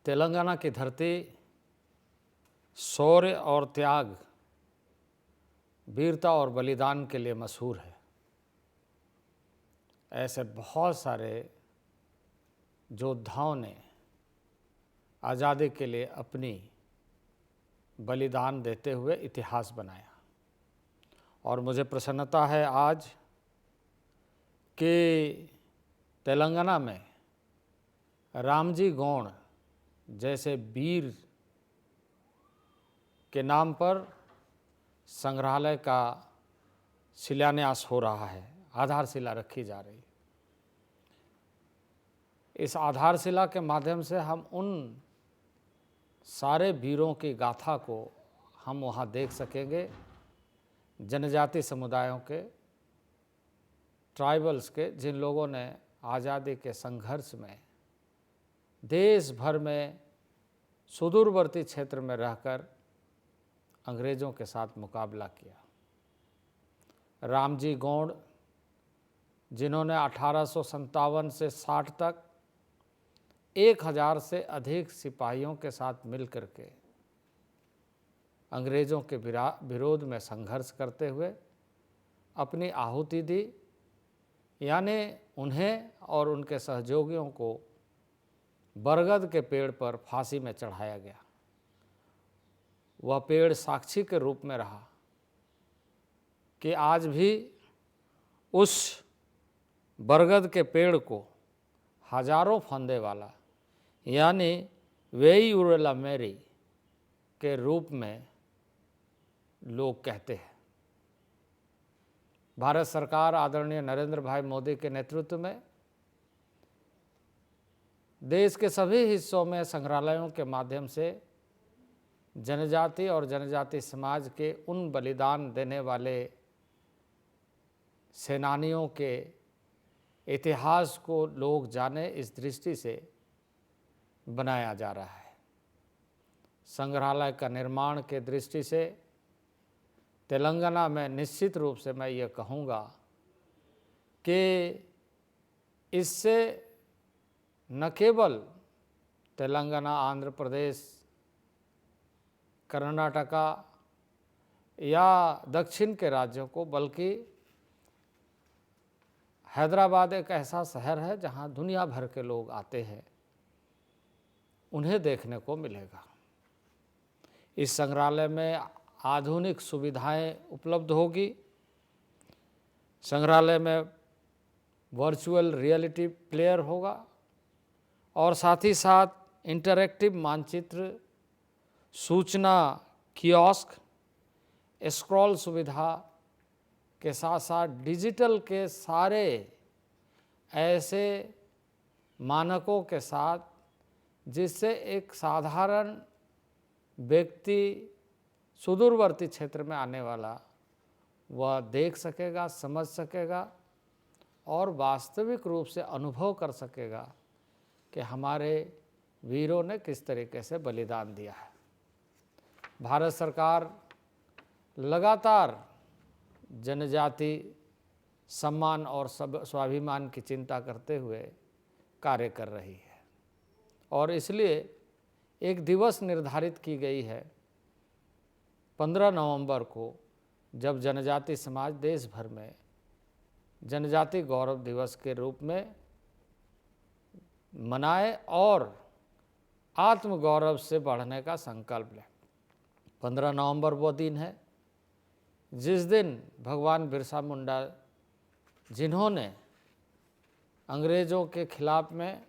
तेलंगाना की धरती शौर्य और त्याग, वीरता और बलिदान के लिए मशहूर है। ऐसे बहुत सारे योद्धाओं ने आज़ादी के लिए अपनी बलिदान देते हुए इतिहास बनाया। और मुझे प्रसन्नता है आज कि तेलंगाना में रामजी गौड़ जैसे वीर के नाम पर संग्रहालय का शिलान्यास हो रहा है, आधारशिला रखी जा रही है। इस आधारशिला के माध्यम से हम उन सारे वीरों की गाथा को हम वहाँ देख सकेंगे, जनजाति समुदायों के, ट्राइबल्स के, जिन लोगों ने आज़ादी के संघर्ष में देश भर में सुदूरवर्ती क्षेत्र में रहकर अंग्रेज़ों के साथ मुकाबला किया। रामजी गौड़, जिन्होंने 1857 से 60 तक 1000 से अधिक सिपाहियों के साथ मिलकर के अंग्रेज़ों के विरोध में संघर्ष करते हुए अपनी आहुति दी, यानी उन्हें और उनके सहयोगियों को बरगद के पेड़ पर फांसी में चढ़ाया गया। वह पेड़ साक्षी के रूप में रहा कि आज भी उस बरगद के पेड़ को हजारों फंदे वाला, यानी वेयुरला मेरी के रूप में लोग कहते हैं। भारत सरकार आदरणीय नरेंद्र भाई मोदी के नेतृत्व में देश के सभी हिस्सों में संग्रहालयों के माध्यम से जनजाति और जनजाति समाज के उन बलिदान देने वाले सेनानियों के इतिहास को लोग जाने, इस दृष्टि से बनाया जा रहा है। संग्रहालय का निर्माण के दृष्टि से तेलंगाना में निश्चित रूप से मैं ये कहूँगा कि इससे न केवल तेलंगाना, आंध्र प्रदेश, कर्नाटका या दक्षिण के राज्यों को, बल्कि हैदराबाद एक ऐसा शहर है जहाँ दुनिया भर के लोग आते हैं, उन्हें देखने को मिलेगा। इस संग्रहालय में आधुनिक सुविधाएं उपलब्ध होगी। संग्रहालय में वर्चुअल रियलिटी प्लेयर होगा और साथ ही साथ इंटरैक्टिव मानचित्र, सूचना कियोस्क, स्क्रॉल सुविधा के साथ साथ डिजिटल के सारे ऐसे मानकों के साथ जिससे एक साधारण व्यक्ति सुदूरवर्ती क्षेत्र में आने वाला वह देख सकेगा, समझ सकेगा और वास्तविक रूप से अनुभव कर सकेगा कि हमारे वीरों ने किस तरीके से बलिदान दिया है। भारत सरकार लगातार जनजाति सम्मान और स्वाभिमान की चिंता करते हुए कार्य कर रही है और इसलिए एक दिवस निर्धारित की गई है 15 नवंबर को, जब जनजाति समाज देश भर में जनजाति गौरव दिवस के रूप में मनाए और आत्मगौरव से बढ़ने का संकल्प लें। 15 नवंबर वो दिन है जिस दिन भगवान बिरसा मुंडा, जिन्होंने अंग्रेज़ों के खिलाफ में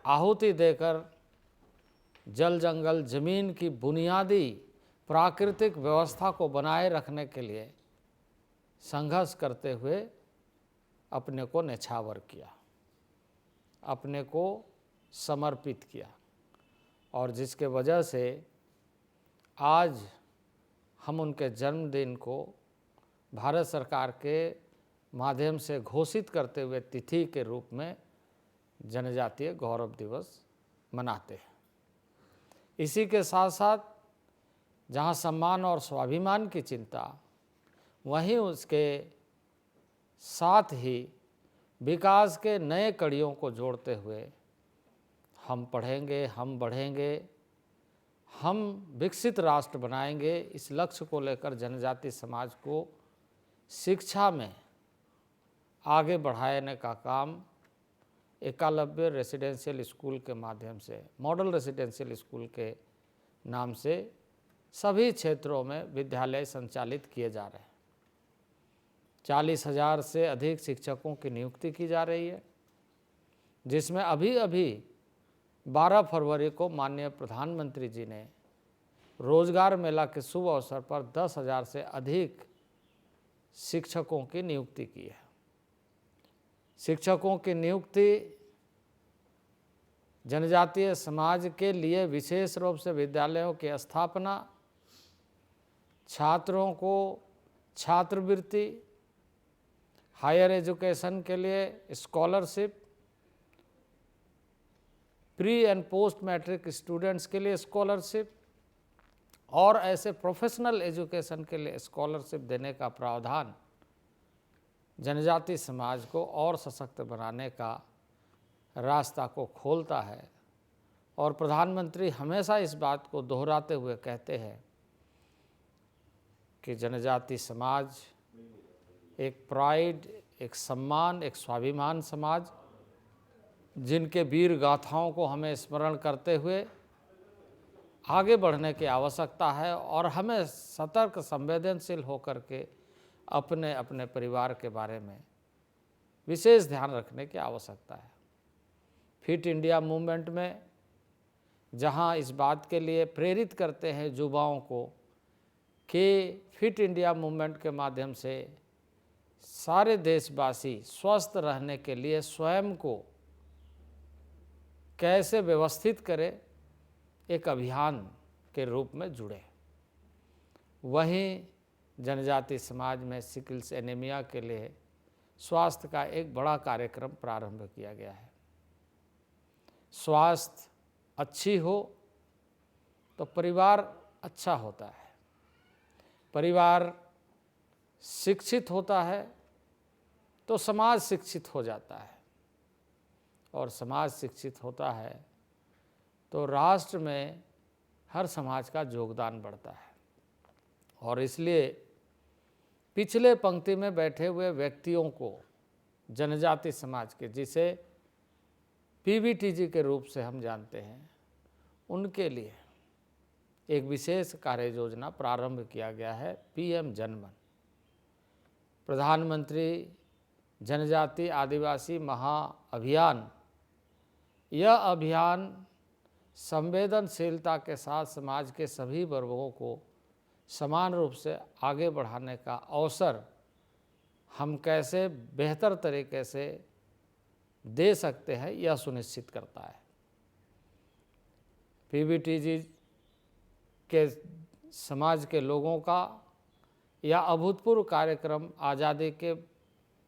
आहुति देकर जल जंगल ज़मीन की बुनियादी प्राकृतिक व्यवस्था को बनाए रखने के लिए संघर्ष करते हुए अपने को न्यौछावर किया, अपने को समर्पित किया और जिसके वजह से आज हम उनके जन्मदिन को भारत सरकार के माध्यम से घोषित करते हुए तिथि के रूप में जनजातीय गौरव दिवस मनाते हैं। इसी के साथ साथ जहाँ सम्मान और स्वाभिमान की चिंता, वहीं उसके साथ ही विकास के नए कड़ियों को जोड़ते हुए हम पढ़ेंगे, हम बढ़ेंगे, हम विकसित राष्ट्र बनाएंगे, इस लक्ष्य को लेकर जनजाति समाज को शिक्षा में आगे बढ़ाने का काम एकलव्य रेसिडेंशियल स्कूल के माध्यम से, मॉडल रेसिडेंशियल स्कूल के नाम से सभी क्षेत्रों में विद्यालय संचालित किए जा रहे हैं। 40,000 से अधिक शिक्षकों की नियुक्ति की जा रही है, जिसमें अभी 12 फरवरी को माननीय प्रधानमंत्री जी ने रोजगार मेला के शुभ अवसर पर 10,000 से अधिक शिक्षकों की नियुक्ति की है। शिक्षकों की नियुक्ति जनजातीय समाज के लिए विशेष रूप से विद्यालयों की स्थापना, छात्रों को छात्रवृत्ति, हायर एजुकेशन के लिए scholarship, pre and post matric students के लिए स्कॉलरशिप और ऐसे प्रोफेशनल एजुकेशन के लिए स्कॉलरशिप देने का प्रावधान जनजाति समाज को और सशक्त बनाने का रास्ता को खोलता है। और प्रधानमंत्री हमेशा इस बात को दोहराते हुए कहते हैं कि जनजाति समाज एक प्राइड, एक सम्मान, एक स्वाभिमान समाज, जिनके वीर गाथाओं को हमें स्मरण करते हुए आगे बढ़ने की आवश्यकता है और हमें सतर्क, संवेदनशील होकर के अपने अपने परिवार के बारे में विशेष ध्यान रखने की आवश्यकता है। फिट इंडिया मूवमेंट में जहां इस बात के लिए प्रेरित करते हैं युवाओं को कि फिट इंडिया मूवमेंट के माध्यम से सारे देशवासी स्वस्थ रहने के लिए स्वयं को कैसे व्यवस्थित करें, एक अभियान के रूप में जुड़े। वहीं जनजाति समाज में सिकल्स एनीमिया के लिए स्वास्थ्य का एक बड़ा कार्यक्रम प्रारंभ किया गया है। स्वास्थ्य अच्छी हो तो परिवार अच्छा होता है, परिवार शिक्षित होता है तो समाज शिक्षित हो जाता है, और समाज शिक्षित होता है तो राष्ट्र में हर समाज का योगदान बढ़ता है। और इसलिए पिछले पंक्ति में बैठे हुए व्यक्तियों को, जनजाति समाज के, जिसे पीवीटीजी के रूप से हम जानते हैं, उनके लिए एक विशेष कार्य योजना प्रारंभ किया गया है, पीएम जनमन, प्रधानमंत्री जनजाति आदिवासी महाअभियान। यह अभियान संवेदनशीलता के साथ समाज के सभी वर्गों को समान रूप से आगे बढ़ाने का अवसर हम कैसे बेहतर तरीके से दे सकते हैं, यह सुनिश्चित करता है। पीवीटीजी के समाज के लोगों का यह अभूतपूर्व कार्यक्रम आज़ादी के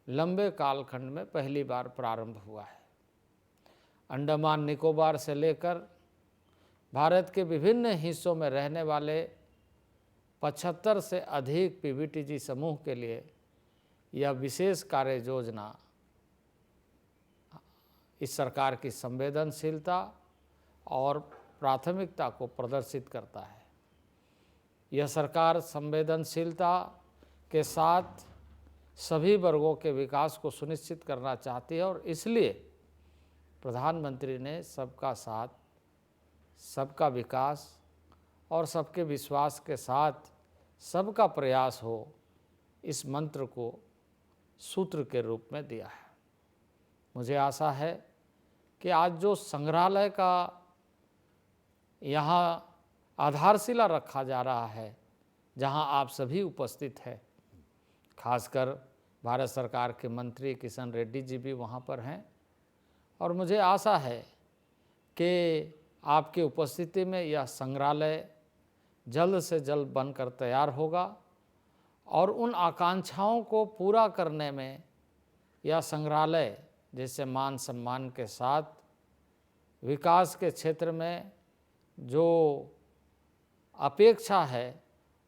लंबे कालखंड में पहली बार प्रारंभ हुआ है। अंडमान निकोबार से लेकर भारत के विभिन्न हिस्सों में रहने वाले 75 से अधिक पीवीटीजी समूह के लिए यह विशेष कार्य योजना इस सरकार की संवेदनशीलता और प्राथमिकता को प्रदर्शित करता है। यह सरकार संवेदनशीलता के साथ सभी वर्गों के विकास को सुनिश्चित करना चाहती है, और इसलिए प्रधानमंत्री ने सबका साथ, सबका विकास और सबके विश्वास के साथ सबका प्रयास हो, इस मंत्र को सूत्र के रूप में दिया है। मुझे आशा है कि आज जो संग्रहालय का यहाँ आधारशिला रखा जा रहा है, जहाँ आप सभी उपस्थित हैं, खासकर भारत सरकार के मंत्री किशन रेड्डी जी भी वहाँ पर हैं, और मुझे आशा है कि आपकी उपस्थिति में यह संग्रहालय जल्द से जल्द बनकर तैयार होगा, और उन आकांक्षाओं को पूरा करने में यह संग्रहालय, जिससे मान सम्मान के साथ विकास के क्षेत्र में जो अपेक्षा है,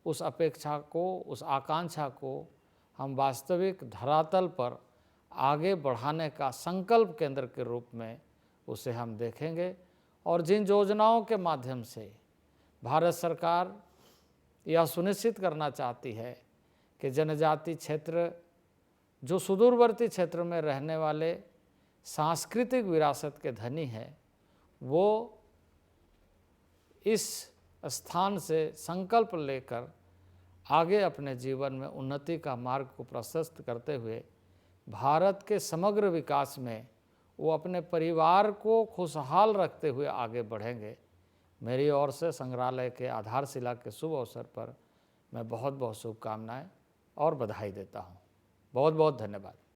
उस अपेक्षा को, उस आकांक्षा को हम वास्तविक धरातल पर आगे बढ़ाने का संकल्प केंद्र के रूप में उसे हम देखेंगे। और जिन योजनाओं के माध्यम से भारत सरकार यह सुनिश्चित करना चाहती है कि जनजाति क्षेत्र, जो सुदूरवर्ती क्षेत्र में रहने वाले सांस्कृतिक विरासत के धनी हैं, वो इस स्थान से संकल्प लेकर आगे अपने जीवन में उन्नति का मार्ग को प्रशस्त करते हुए भारत के समग्र विकास में वो अपने परिवार को खुशहाल रखते हुए आगे बढ़ेंगे। मेरी ओर से संग्रहालय के आधारशिला के शुभ अवसर पर मैं बहुत बहुत शुभकामनाएं और बधाई देता हूं। बहुत बहुत धन्यवाद।